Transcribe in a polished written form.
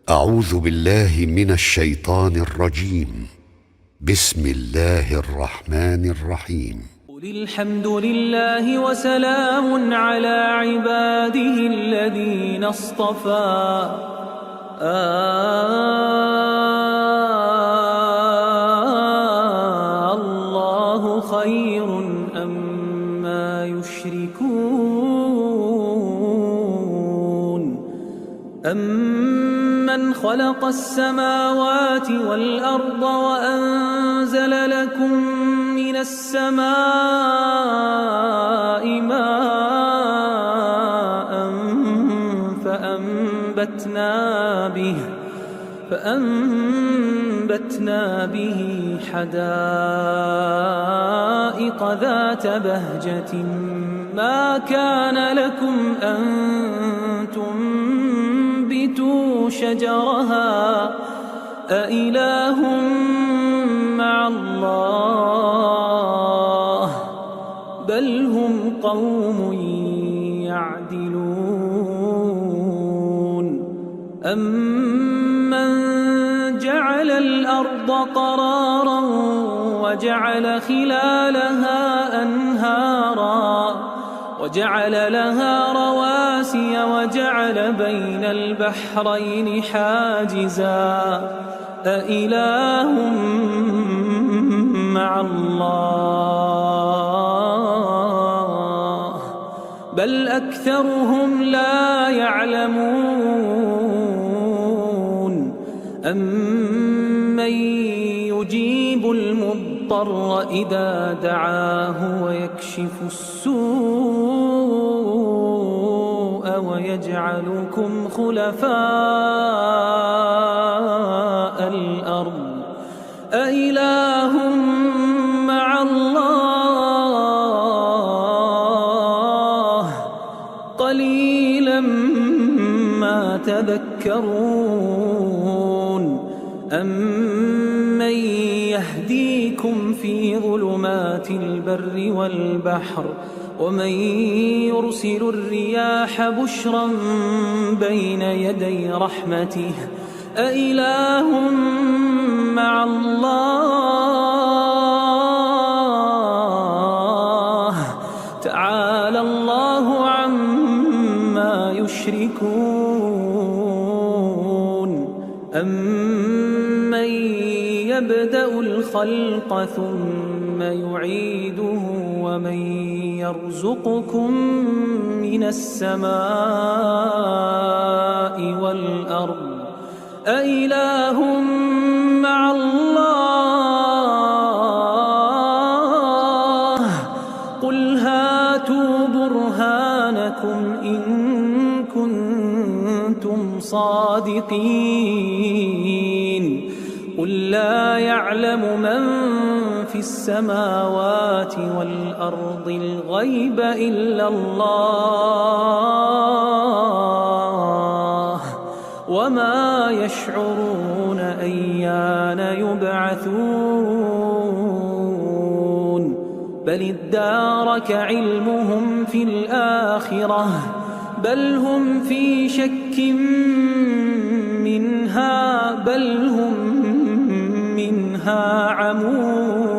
أعوذ بالله من الشيطان الرجيم. بسم الله الرحمن الرحيم. قل الحمد لله وسلام على عباده الذين اصطفى. الله خير أما يشركون. أمن خلق السماوات والأرض وأنزل لكم من السماء ماء فأنبتنا به حدائق ذات بهجة ما كان لكم أن تنبتوا شجرها أإله مع الله بل هم قوم يعدلون. أمن جعل الأرض قرارا وجعل خلالها أنهارا وجعل لها رواسي وجعل بين البحرين حاجزا أإله مع الله بل أكثرهم لا يعلمون. أمن يجيب المضطر إذا دعاه ويكشف السوء ويجعلكم خلفاء الأرض أإله مع الله قليلا ما تذكرون. أمن يهديكم في ظلمات البر والبحر ومن يرسل الرياح بشرا بين يدي رحمته أإله مع الله تعالى الله عما يشركون. أمن يبدأ الخلق ثم يعيده ومن يرزقكم من السماء والأرض أإله مع الله قل هاتوا برهانكم إن كنتم صادقين. قل لا يعلم من في السماوات والأرض الغيب إلا الله وما يشعرون أيان يبعثون بل ادارك علمهم في الآخرة بل هم في شك منها بل هم منها عمون.